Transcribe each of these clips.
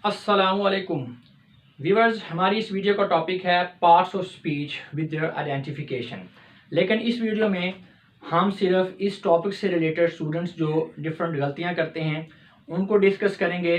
अस्सलामुअलैकुम व्यूअर्स, हमारी इस वीडियो का टॉपिक है parts of speech with their identification. लेकिन इस वीडियो में हम सिर्फ इस टॉपिक से रिलेटेड स्टूडेंट्स जो डिफरेंट गलतियां करते हैं उनको डिस्कस करेंगे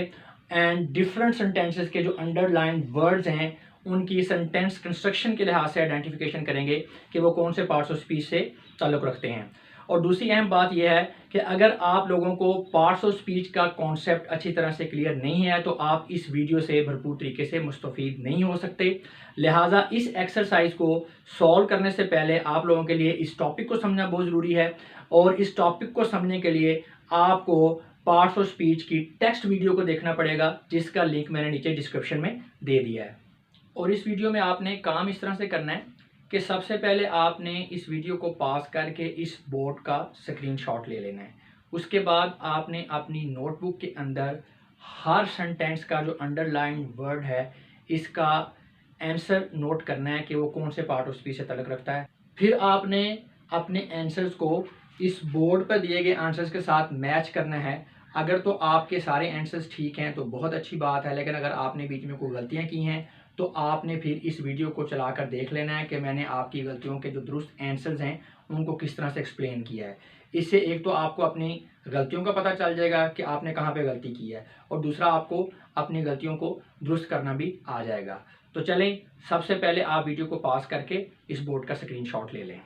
एंड डिफरेंट सेंटेंसेस के जो अंडरलाइन वर्ड्स हैं उनकी सेंटेंस कंस्ट्रक्शन के लिहाज से आइडेंटिफिकेशन करेंगे कि वो कौन से पार्ट्स ऑफ स्पीच से ताल्लुक़ रखते हैं। और दूसरी अहम बात यह है कि अगर आप लोगों को पार्ट्स ऑफ स्पीच का कॉन्सेप्ट अच्छी तरह से क्लियर नहीं है तो आप इस वीडियो से भरपूर तरीके से मुस्तफ़ीद नहीं हो सकते। लिहाजा इस एक्सरसाइज को सॉल्व करने से पहले आप लोगों के लिए इस टॉपिक को समझना बहुत ज़रूरी है और इस टॉपिक को समझने के लिए आपको पार्ट्स ऑफ स्पीच की टेक्स्ट वीडियो को देखना पड़ेगा, जिसका लिंक मैंने नीचे डिस्क्रिप्शन में दे दिया है। और इस वीडियो में आपने काम इस तरह से करना है कि सबसे पहले आपने इस वीडियो को पास करके इस बोर्ड का स्क्रीनशॉट ले लेना है। उसके बाद आपने अपनी नोटबुक के अंदर हर सेंटेंस का जो अंडरलाइन वर्ड है इसका आंसर नोट करना है कि वो कौन से पार्ट ऑफ स्पीच से ताल्लुक़ रखता है। फिर आपने अपने आंसर्स को इस बोर्ड पर दिए गए आंसर्स के साथ मैच करना है। अगर तो आपके सारे आंसर्स ठीक हैं तो बहुत अच्छी बात है, लेकिन अगर आपने बीच में कोई गलतियां की हैं तो आपने फिर इस वीडियो को चलाकर देख लेना है कि मैंने आपकी गलतियों के जो दुरुस्त आंसर्स हैं उनको किस तरह से एक्सप्लेन किया है। इससे एक तो आपको अपनी गलतियों का पता चल जाएगा कि आपने कहाँ पे गलती की है, और दूसरा आपको अपनी गलतियों को दुरुस्त करना भी आ जाएगा। तो चलें, सबसे पहले आप वीडियो को पास करके इस बोर्ड का स्क्रीनशॉट ले लें।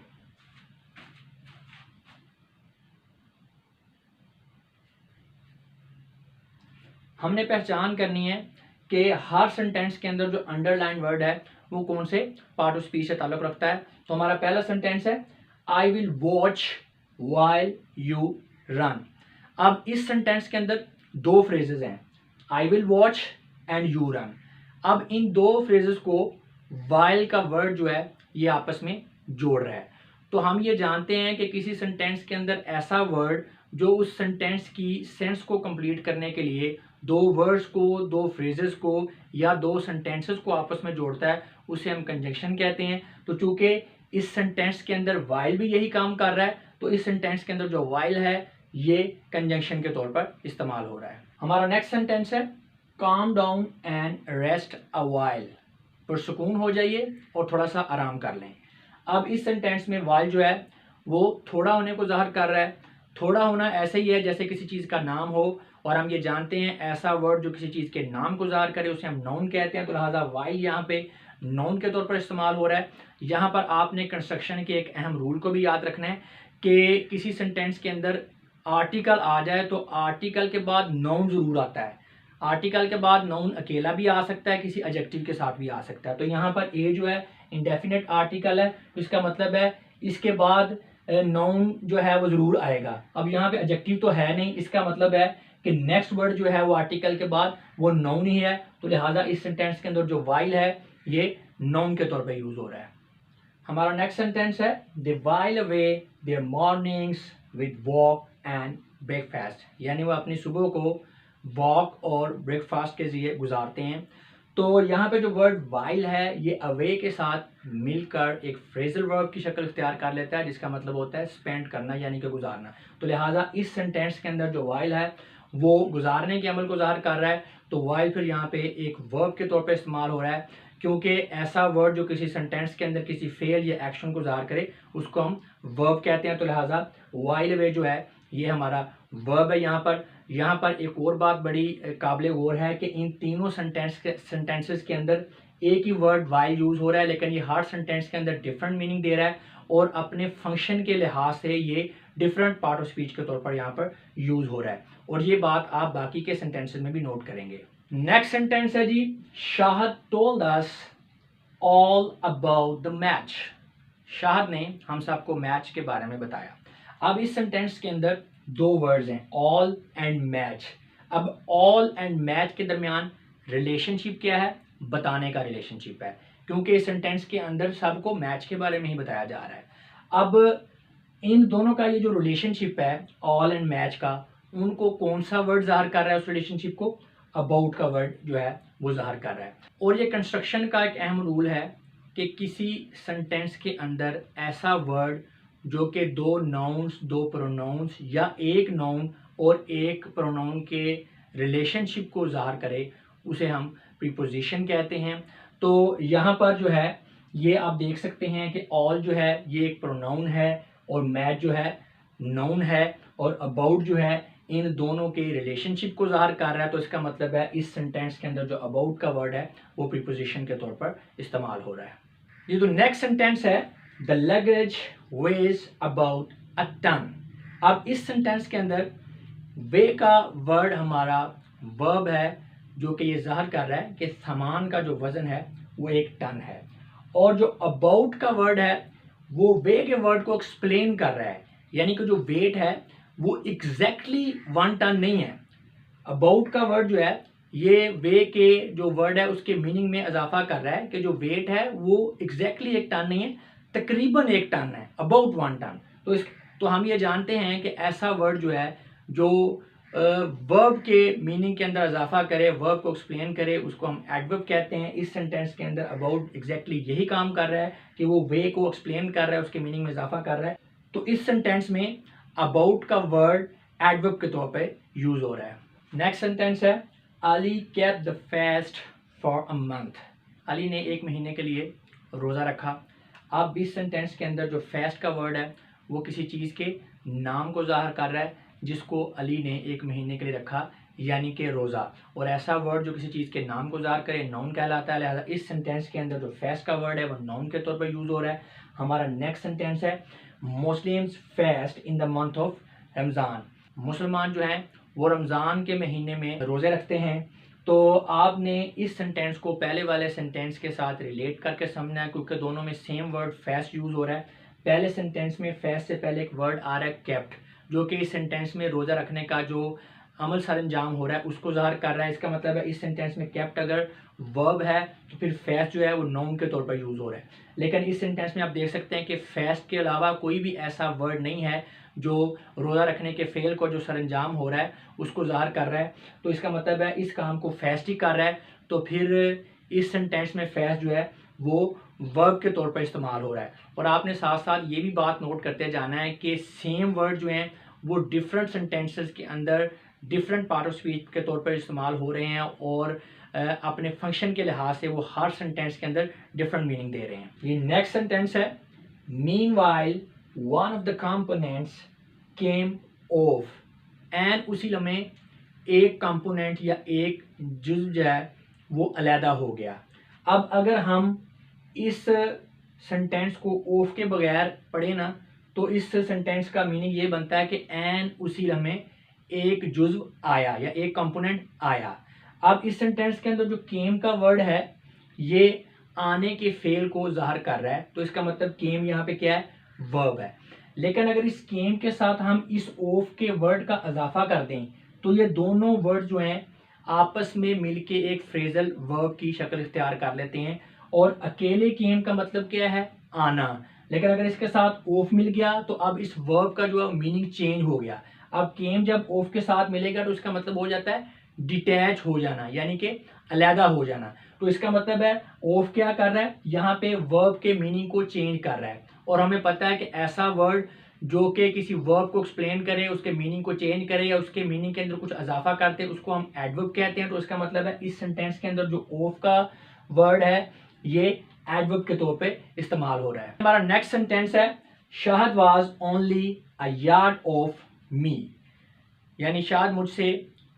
हमने पहचान करनी है कि हर सेंटेंस के अंदर जो अंडरलाइन वर्ड है वो कौन से पार्ट ऑफ स्पीच से ताल्लुक़ रखता है। तो हमारा पहला सेंटेंस है I will watch while you run. अब इस सेंटेंस के अंदर दो फ्रेजेस हैं, I will watch and you run. अब इन दो फ्रेजेस को वाइल का वर्ड जो है ये आपस में जोड़ रहा है। तो हम ये जानते हैं कि किसी सेंटेंस के अंदर ऐसा वर्ड जो उस सेंटेंस की सेंस को कंप्लीट करने के लिए दो वर्ड्स को, दो फ्रेजेस को या दो सेंटेंसेस को आपस में जोड़ता है उसे हम कंजंक्शन कहते हैं। तो चूंकि इस सेंटेंस के अंदर वाइल भी यही काम कर रहा है तो इस सेंटेंस के अंदर जो वाइल है ये कंजंक्शन के तौर पर इस्तेमाल हो रहा है। हमारा नेक्स्ट सेंटेंस है calm down and rest a while. पुरसुकून हो जाइए और थोड़ा सा आराम कर लें। अब इस सेंटेंस में वाइल जो है वो थोड़ा होने को ज़ाहिर कर रहा है। थोड़ा होना ऐसे ही है जैसे किसी चीज़ का नाम हो, और हम ये जानते हैं ऐसा वर्ड जो किसी चीज़ के नाम को ज़ाहिर करे उसे हम नाउन कहते हैं। तो लिहाजा वाइल यहाँ पे नाउन के तौर पर इस्तेमाल हो रहा है। यहाँ पर आपने कंस्ट्रक्शन के एक अहम रूल को भी याद रखना है कि किसी सेंटेंस के अंदर आर्टिकल आ जाए तो आर्टिकल के बाद नाउन ज़रूर आता है। आर्टिकल के बाद नाउन अकेला भी आ सकता है, किसी एडजेक्टिव के साथ भी आ सकता है। तो यहाँ पर ए जो है इंडेफिनेट आर्टिकल है, तो इसका मतलब है इसके बाद नाउन जो है वो ज़रूर आएगा। अब यहाँ पे एडजेक्टिव तो है नहीं, इसका मतलब है कि नेक्स्ट वर्ड जो है वो आर्टिकल के बाद वो नाउन ही है। तो लिहाजा इस सेंटेंस के अंदर जो वाइल है ये नाउन के तौर पे यूज हो रहा है। हमारा नेक्स्ट सेंटेंस है they while away their mornings with walk and breakfast, यानी वो अपनी सुबह को वॉक और ब्रेकफास्ट के जरिए गुजारते हैं। तो यहाँ पे जो वर्ड वाइल है ये अवे के साथ मिलकर एक फ्रेजल वर्ब की शक्ल इख्तियार कर लेता है, जिसका मतलब होता है स्पेंड करना यानी कि गुजारना। तो लिहाजा इस सेंटेंस के अंदर जो वाइल है वो गुजारने के अमल को ज़ाहिर कर रहा है। तो वाइल फिर यहाँ पे एक वर्ब के तौर पे इस्तेमाल हो रहा है, क्योंकि ऐसा वर्ड जो किसी सेंटेंस के अंदर किसी फेल या एक्शन को ज़ाहिर करे उसको हम वर्ब कहते हैं। तो लिहाजा वाइल अवे जो है ये हमारा वर्ब है। यहाँ पर एक और बात बड़ी काबिल गौर है कि इन तीनों सेंटेंसेस के अंदर एक ही वर्ड वाइल यूज़ हो रहा है, लेकिन ये हर सेंटेंस के अंदर डिफरेंट मीनिंग दे रहा है और अपने फंक्शन के लिहाज से ये डिफरेंट पार्ट ऑफ स्पीच के तौर पर यहाँ पर यूज़ हो रहा है। और ये बात आप बाकी के सेंटेंसेस में भी नोट करेंगे। नेक्स्ट सेंटेंस है जी Shahad told us all about the match. Shahad ने हम सबको मैच के बारे में बताया। अब इस सेंटेंस के अंदर दो वर्ड्स हैं ऑल एंड मैच। अब ऑल एंड मैच के दरमियान रिलेशनशिप क्या है, बताने का रिलेशनशिप है, क्योंकि इस सेंटेंस के अंदर सबको मैच के बारे में ही बताया जा रहा है। अब इन दोनों का ये जो रिलेशनशिप है ऑल एंड मैच का, उनको कौन सा वर्ड ज़ाहिर कर रहा है, उस रिलेशनशिप को अबाउट का वर्ड जो है वो ज़ाहिर कर रहा है। और ये कंस्ट्रक्शन का एक अहम रूल है कि किसी सेंटेंस के अंदर ऐसा वर्ड जो कि दो नाउन्स, दो प्रोनाउंस या एक नाउन और एक प्रोनाउन के रिलेशनशिप को ज़ाहिर करे, उसे हम प्रीपोजिशन कहते हैं। तो यहाँ पर जो है ये आप देख सकते हैं कि ऑल जो है ये एक प्रोनाउन है और मैच जो है नाउन है, और अबाउट जो है इन दोनों के रिलेशनशिप को ज़ाहिर कर रहा है। तो इसका मतलब है इस सेंटेंस के अंदर जो अबाउट का वर्ड है वो प्रीपोजिशन के तौर पर इस्तेमाल हो रहा है। ये जो नेक्स्ट सेंटेंस है, the luggage weighs about a ton. अब इस सेंटेंस के अंदर वे का वर्ड हमारा वर्ब है, जो कि ये ज़ाहिर कर रहा है कि सामान का जो वज़न है वो 1 टन है, और जो अबाउट का वर्ड है वो वे के वर्ड को एक्सप्लेन कर रहा है, यानी कि जो वेट है वो एग्जैक्टली 1 टन नहीं है। अबाउट का वर्ड जो है ये वे के जो वर्ड है उसके मीनिंग में इजाफा कर रहा है कि जो वेट है वो एग्जैक्टली 1 टन नहीं है, तकरीबन 1 टन है, अबाउट 1 टन। तो हम ये जानते हैं कि ऐसा वर्ड जो है जो वर्ब के मीनिंग के अंदर इजाफा करे, वर्ब को एक्सप्लेन करे, उसको हम एडवर्ब कहते हैं। इस सेंटेंस के अंदर अबाउट एग्जैक्टली यही काम कर रहा है कि वो वे को एक्सप्लेन कर रहा है, उसके मीनिंग में इजाफा कर रहा है। तो इस सेंटेंस में अबाउट का वर्ड एडवर्ब के तौर पे यूज हो रहा है। नेक्स्ट सेंटेंस है, Ali kept the fast for a month. Ali ने 1 महीने के लिए रोज़ा रखा। अब इस सेंटेंस के अंदर जो फास्ट का वर्ड है वो किसी चीज़ के नाम को ज़ाहिर कर रहा है जिसको अली ने 1 महीने के लिए रखा, यानी कि रोज़ा। और ऐसा वर्ड जो किसी चीज़ के नाम को ज़ाहिर करे नाउन कहलाता है। लिहाजा इस सेंटेंस के अंदर जो फास्ट का वर्ड है वो नाउन के तौर पर यूज़ हो रहा है। हमारा नेक्स्ट सेंटेंस है, Muslims fast in the month of Ramzan. मुसलमान जो हैं वो रमज़ान के महीने में रोज़े रखते हैं। तो आपने इस सेंटेंस को पहले वाले सेंटेंस के साथ रिलेट करके समझना है, क्योंकि दोनों में सेम वर्ड फास्ट यूज़ हो रहा है। पहले सेंटेंस में फास्ट से पहले एक वर्ड आ रहा है केप्ट, जो कि इस सेंटेंस में रोज़ा रखने का जो अमल सर अंजाम हो रहा है उसको ज़ाहिर कर रहा है। इसका मतलब है इस सेंटेंस में केप्ट अगर वर्ब है तो फिर फास्ट जो है वो नाउन के तौर पर यूज़ हो रहा है। लेकिन इस सेंटेंस में आप देख सकते हैं कि फास्ट के अलावा कोई भी ऐसा वर्ड नहीं है जो रोज़ा रखने के फेल को जो सरंजाम हो रहा है उसको ज़ाहिर कर रहा है। तो इसका मतलब है इस काम को फास्ट ही कर रहा है। तो फिर इस सेंटेंस में फास्ट जो है वो वर्ब के तौर पर इस्तेमाल हो रहा है। और आपने साथ साथ ये भी बात नोट करते जाना है कि सेम वर्ड जो हैं वो डिफरेंट सेंटेंसेस के अंदर डिफरेंट पार्ट ऑफ स्पीच के तौर पर इस्तेमाल हो रहे हैं, और अपने फंक्शन के लिहाज से वो हर सेंटेंस के अंदर डिफरेंट मीनिंग दे रहे हैं। ये नेक्स्ट सेंटेंस है, meanwhile one of the components came of. And उसी लम्हे एक कंपोनेंट या एक जुज़ जो है वो अलहदा हो गया। अब अगर हम इस सेंटेंस को ऑफ के बगैर पढ़े ना तो इस सेंटेंस का मीनिंग ये बनता है कि एन उसी लम्हे एक जुज़्व आया या एक कंपोनेंट आया। अब इस सेंटेंस के अंदर जो केम का वर्ड है ये आने के फेल को ज़ाहिर कर रहा है। तो इसका मतलब केम यहाँ पे क्या है, वर्ब है। लेकिन अगर इस केम के साथ हम इस ऑफ के वर्ड का इजाफा कर दें तो ये दोनों वर्ड जो हैं आपस में मिलके एक फ्रेजल वर्ब की शक्ल इख्तियार कर लेते हैं। और अकेले केम का मतलब क्या है, आना। लेकिन अगर इसके साथ ऑफ मिल गया तो अब इस वर्ब का जो है मीनिंग चेंज हो गया। अब केम जब ऑफ के साथ मिलेगा तो इसका मतलब हो जाता है डिटैच हो जाना, यानी कि अलहदा हो जाना। तो इसका मतलब है ऑफ क्या कर रहा है, यहाँ पे वर्ब के मीनिंग को चेंज कर रहा है। और हमें पता है कि ऐसा वर्ड जो कि किसी वर्ब को एक्सप्लेन करे, उसके मीनिंग को चेंज करे या उसके मीनिंग के अंदर कुछ इजाफा करते हैं, उसको हम एडवर्ब कहते हैं। तो इसका मतलब है इस सेंटेंस के अंदर जो ऑफ का वर्ड है ये एडवर्ब के तौर पे इस्तेमाल हो रहा है। हमारा नेक्स्ट सेंटेंस है, Shahid was only a yard of me. यानी शायद मुझसे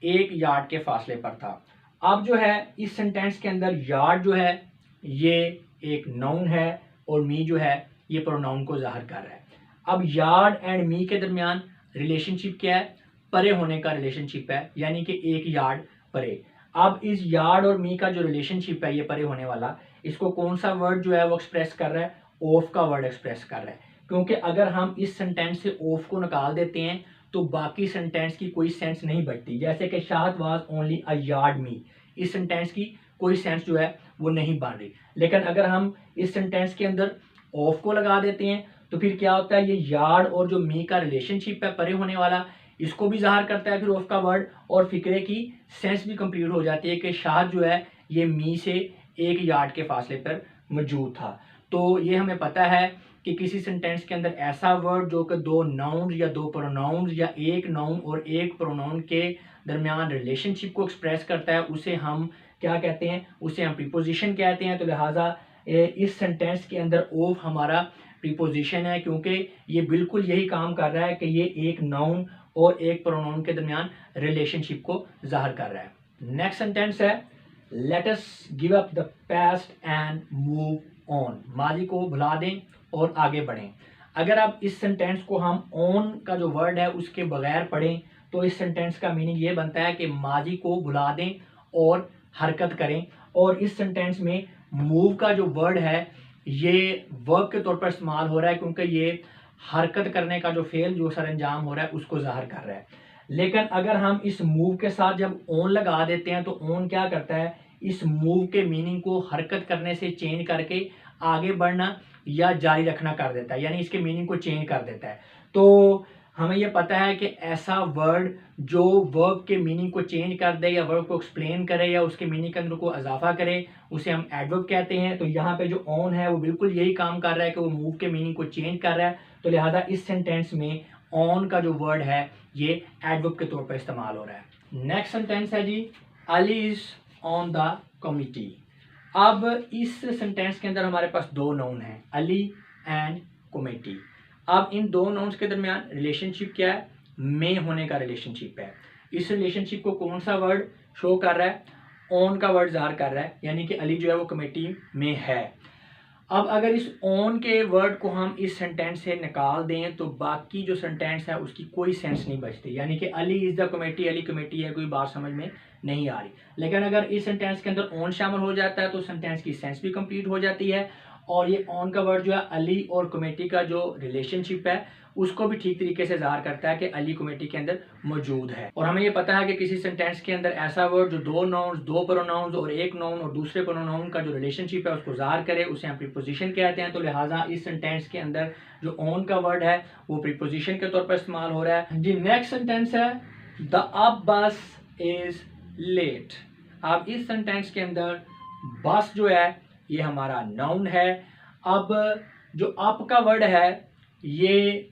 1 यार्ड के फासले पर था। अब जो है इस सेंटेंस के अंदर यार्ड जो है ये एक नाउन है और मी जो है ये प्रोनाउन को जाहिर कर रहा है। अब यार्ड एंड मी के दरमियान रिलेशनशिप क्या है, परे होने का रिलेशनशिप है, यानी कि 1 यार्ड परे। अब इस यार्ड और मी का जो रिलेशनशिप है ये परे होने वाला, इसको कौन सा वर्ड जो है वो एक्सप्रेस कर रहा है, ऑफ का वर्ड एक्सप्रेस कर रहा है। क्योंकि अगर हम इस सेंटेंस से ऑफ को निकाल देते हैं तो बाकी सेंटेंस की कोई सेंस नहीं बचती। जैसे कि Shahad was only a yard me, इस सेंटेंस की कोई सेंस जो है वो नहीं बन रही। लेकिन अगर हम इस सेंटेंस के अंदर ऑफ को लगा देते हैं तो फिर क्या होता है, ये यार्ड और जो मी का रिलेशनशिप है परे होने वाला, इसको भी ज़ाहिर करता है फिर ऑफ का वर्ड, और फिक्रे की सेंस भी कंप्लीट हो जाती है कि शाहद जो है ये मी से 1 यार्ड के फासले पर मौजूद था। तो ये हमें पता है कि किसी सेंटेंस के अंदर ऐसा वर्ड जो कि दो नाउन या दो प्रोनाउंस या एक नाउन और एक प्रोनाउन के दरमियान रिलेशनशिप को एक्सप्रेस करता है, उसे हम क्या कहते हैं, उसे हम प्रीपोजिशन कहते हैं। तो लिहाजा इस सेंटेंस के अंदर ऑफ हमारा प्रीपोजिशन है, क्योंकि ये बिल्कुल यही काम कर रहा है कि ये एक नाउन और एक प्रोनाउन के दरमियान रिलेशनशिप को ज़ाहिर कर रहा है। नेक्स्ट सेंटेंस है let us give up the past and move on. माजी को भुला दें और आगे बढ़ें। अगर आप इस सेंटेंस को हम ऑन का जो वर्ड है उसके बगैर पढ़ें तो इस सेंटेंस का मीनिंग ये बनता है कि माजी को भुला दें और हरकत करें। और इस सेंटेंस में मूव का जो वर्ड है ये वर्ब के तौर पर इस्तेमाल हो रहा है, क्योंकि ये हरकत करने का जो फेल जो सर अंजाम हो रहा है उसको ज़ाहिर कर रहा है। लेकिन अगर हम इस मूव के साथ जब ऑन लगा देते हैं तो ऑन क्या करता है, इस मूव के मीनिंग को हरकत करने से चेंज करके आगे बढ़ना या जारी रखना कर देता है, यानी इसके मीनिंग को चेंज कर देता है। तो हमें यह पता है कि ऐसा वर्ड जो वर्ब के मीनिंग को चेंज कर दे या वर्ब को एक्सप्लेन करे या उसके मीनिंग के अंदर को इजाफा करे उसे हम एडवर्ब कहते हैं। तो यहाँ पे जो ऑन है वो बिल्कुल यही काम कर रहा है कि वो मूव के मीनिंग को चेंज कर रहा है। तो लिहाजा इस सेंटेंस में ऑन का जो वर्ड है ये एडवर्ब के तौर पर इस्तेमाल हो रहा है। नेक्स्ट सेंटेंस है जी Ali is on the committee. अब इस सेंटेंस के अंदर हमारे पास दो नाउन हैं, अली एंड कमिटी। अब इन दो नाउन्स के दरमियान रिलेशनशिप क्या है, में होने का रिलेशनशिप है। इस रिलेशनशिप को कौन सा वर्ड शो कर रहा है, ऑन का वर्ड ज़ाहिर कर रहा है, यानी कि अली जो है वो कमेटी में है। अब अगर इस ऑन के वर्ड को हम इस सेंटेंस से निकाल दें तो बाकी जो सेंटेंस है उसकी कोई सेंस नहीं बचती, यानी कि Ali is the committee, Ali committee है, कोई बात समझ में नहीं आ रही। लेकिन अगर इस सेंटेंस के अंदर ऑन शामिल हो जाता है तो सेंटेंस की सेंस भी कंप्लीट हो जाती है और ये ऑन का वर्ड जो है अली और कमेटी का जो रिलेशनशिप है उसको भी ठीक तरीके से ज़ाहिर करता है कि अली कमेटी के अंदर मौजूद है। और हमें ये पता है कि किसी सेंटेंस के अंदर ऐसा वर्ड जो दो नाउन्स, दो प्रोनाउंस और एक नाउन और दूसरे प्रोनाउन का जो रिलेशनशिप है उसको ज़ाहिर करे उसे हम प्रीपोजिशन कहते हैं। तो लिहाजा इस सेंटेंस के अंदर जो ऑन का वर्ड है वो प्रीपोजिशन के तौर पर इस्तेमाल हो रहा है जी। नेक्स्ट सेंटेंस है द अप बस इज लेट। अब इस सेंटेंस के अंदर बस जो है ये हमारा नाउन है। अब जो अप का वर्ड है ये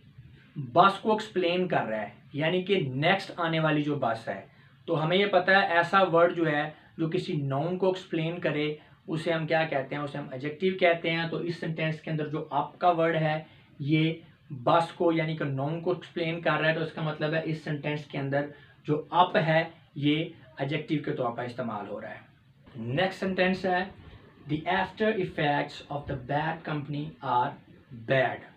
बस को एक्सप्लेन कर रहा है, यानी कि नेक्स्ट आने वाली जो बस है। तो हमें ये पता है ऐसा वर्ड जो है जो किसी नाउन को एक्सप्लेन करे उसे हम क्या कहते हैं, उसे हम एडजेक्टिव कहते हैं। तो इस सेंटेंस के अंदर जो अप का वर्ड है ये बस को यानी कि नाउन को एक्सप्लेन कर रहा है। तो इसका मतलब है इस सेंटेंस के अंदर जो अप है ये एडजेक्टिव के तौर पर इस्तेमाल हो रहा है। नेक्स्ट सेंटेंस है the after effects of the bad company are bad.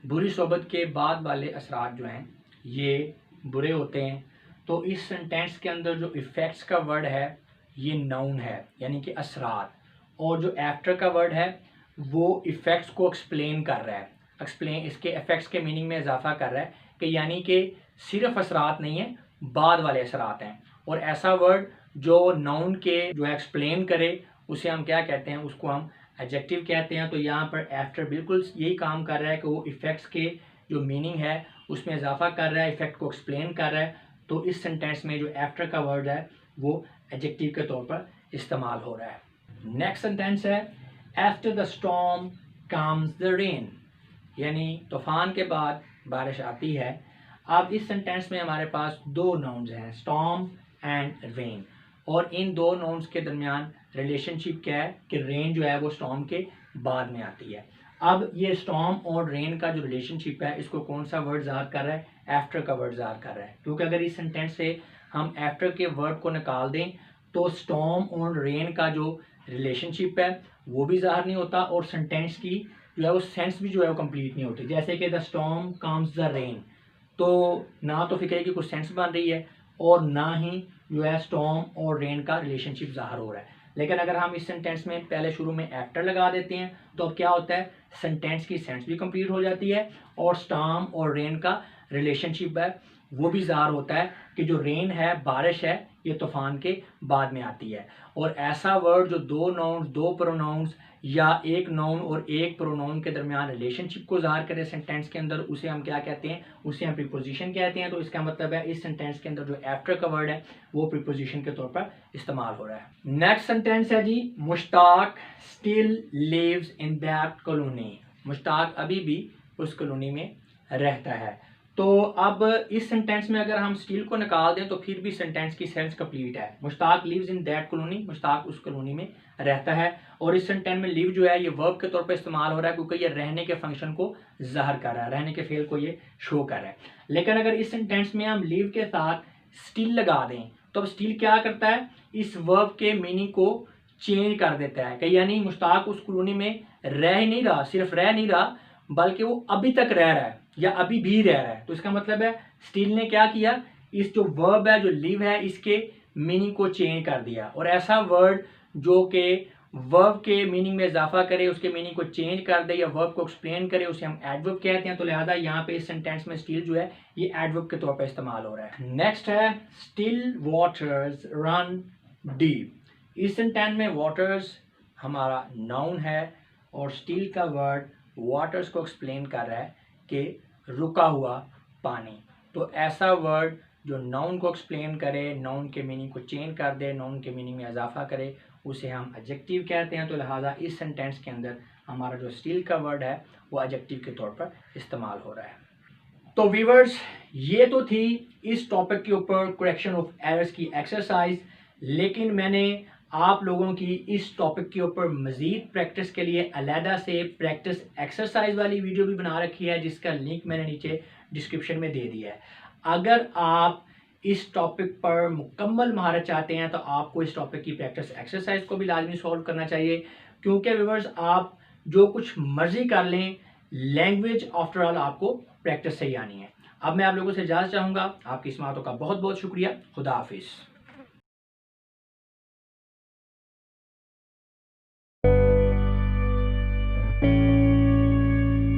बुरी सोबत के बाद वाले असरात जो हैं ये बुरे होते हैं। तो इस सेंटेंस के अंदर जो इफ़ेक्ट्स का वर्ड है ये नाउन है, यानी कि असरात, और जो आफ्टर का वर्ड है वो इफ़ेक्ट्स को एक्सप्लेन कर रहा है, एक्सप्लेन इसके इफ़ेक्ट्स के मीनिंग में इजाफा कर रहा है कि यानी कि सिर्फ असरात नहीं है, बाद वाले असरात हैं। और ऐसा वर्ड जो नाउन के जो एक्सप्लेन करे उसे हम क्या कहते हैं, उसको हम एडजेक्टिव कहते हैं। तो यहाँ पर आफ्टर बिल्कुल यही काम कर रहा है कि वो इफ़ेक्ट्स के जो मीनिंग है उसमें इजाफा कर रहा है, इफ़ेक्ट को एक्सप्लेन कर रहा है। तो इस सेंटेंस में जो आफ्टर का वर्ड है वो एडजेक्टिव के तौर पर इस्तेमाल हो रहा है। नेक्स्ट सेंटेंस है after the storm comes the rain, यानी तूफान के बाद बारिश आती है। अब इस सेंटेंस में हमारे पास दो नाउन्स हैं, स्टॉर्म एंड रेन, और इन दो नाउन्स के दरमियान रिलेशनशिप क्या है कि रेन जो है वो स्टॉर्म के बाद में आती है। अब ये स्टॉर्म और रेन का जो रिलेशनशिप है इसको कौन सा वर्ड ज़ाहिर कर रहा है, आफ्टर का वर्ड ज़ाहिर कर रहा है। क्योंकि अगर इस सेंटेंस से हम आफ्टर के वर्ड को निकाल दें तो स्टॉर्म और रेन का जो रिलेशनशिप है वो भी ज़ाहिर नहीं होता और सेंटेंस की जो है वो सेंस भी जो है वो कंप्लीट नहीं होती। जैसे कि the storm comes the rain, तो ना तो फिक्र की कुछ सेंस बन रही है और ना ही जो है स्टॉर्म और रेन का रिलेशनशिप ज़ाहिर हो रहा है। लेकिन अगर हम इस सेंटेंस में पहले शुरू में आफ्टर लगा देते हैं तो अब क्या होता है, सेंटेंस की सेंस भी कंप्लीट हो जाती है और स्टॉर्म और रेन का रिलेशनशिप है वो भी ज़ाहिर होता है कि जो रेन है, बारिश है, ये तूफान के बाद में आती है। और ऐसा वर्ड जो दो नाउन्स, दो प्रोनाउंस या एक नाउन और एक प्रोनाउन के दरमियान रिलेशनशिप को ज़ाहिर करे सेंटेंस के अंदर, उसे हम क्या कहते हैं, उसे हम प्रीपोजिशन कहते हैं। तो इसका मतलब है इस सेंटेंस के अंदर जो आफ्टर का वर्ड है वो प्रीपोजिशन के तौर पर इस्तेमाल हो रहा है। नेक्स्ट सेंटेंस है जी Mushtaq still lives in that colony. Mushtaq अभी भी उस कॉलोनी में रहता है। तो अब इस सेंटेंस में अगर हम स्टिल को निकाल दें तो फिर भी सेंटेंस की सेंस कंप्लीट है। Mushtaq lives in that colony, Mushtaq उस कॉलोनी में रहता है। और इस सेंटेंस में लिव जो है ये वर्ब के तौर पे इस्तेमाल हो रहा है क्योंकि ये रहने के फंक्शन को ज़ाहिर कर रहा है, रहने के फेल को ये शो कर रहा है। लेकिन अगर इस सेंटेंस में हम लिव के साथ स्टिल लगा दें तो अब स्टिल क्या करता है, इस वर्ब के मीनिंग को चेंज कर देता है कि यानी मुश्ताक उस कॉलोनी में रह ही नहीं रहा, सिर्फ रह नहीं रहा बल्कि वो अभी तक रह रहा है या अभी भी रह रहा है। तो इसका मतलब है स्टिल ने क्या किया, इस जो वर्ब है जो लिव है इसके मीनिंग को चेंज कर दिया। और ऐसा वर्ड जो कि वर्ब के मीनिंग में इजाफा करे, उसके मीनिंग को चेंज कर दे या वर्ब को एक्सप्लेन करे, उसे हम एडवर्ब कहते हैं। तो लिहाजा यहाँ पे इस सेंटेंस में स्टिल जो है ये एडवर्ब के तौर पर इस्तेमाल हो रहा है। नेक्स्ट है स्टिल वाटर्स रन डीप। इस सेंटेंस में वाटर्स हमारा नाउन है और स्टिल का वर्ड वाटर्स को एक्सप्लेन कर रहा है कि रुका हुआ पानी। तो ऐसा वर्ड जो नाउन को एक्सप्लेन करे, नाउन के मीनिंग को चेंज कर दे, नाउन के मीनिंग में इजाफा करे, उसे हम एडजेक्टिव कहते हैं। तो लिहाजा इस सेंटेंस के अंदर हमारा जो स्टिल का वर्ड है वो एडजेक्टिव के तौर पर इस्तेमाल हो रहा है। तो व्यूअर्स ये तो थी इस टॉपिक के ऊपर करेक्शन ऑफ एरर्स की एक्सरसाइज, लेकिन मैंने आप लोगों की इस टॉपिक के ऊपर मज़ीद प्रैक्टिस के लिए अलहदा से प्रैक्टिस एक्सरसाइज वाली वीडियो भी बना रखी है जिसका लिंक मैंने नीचे डिस्क्रिप्शन में दे दिया है। अगर आप इस टॉपिक पर मुकम्मल महारत चाहते हैं तो आपको इस टॉपिक की प्रैक्टिस एक्सरसाइज को भी लाजमी सॉल्व करना चाहिए, क्योंकि व्यूअर्स आप जो कुछ मर्जी कर लें, लैंग्वेज आफ्टर ऑल आपको प्रैक्टिस से ही आनी है। अब मैं आप लोगों से इजाज़त चाहूँगा। आपकी समाअतों का बहुत बहुत शुक्रिया। खुदा हाफिज़।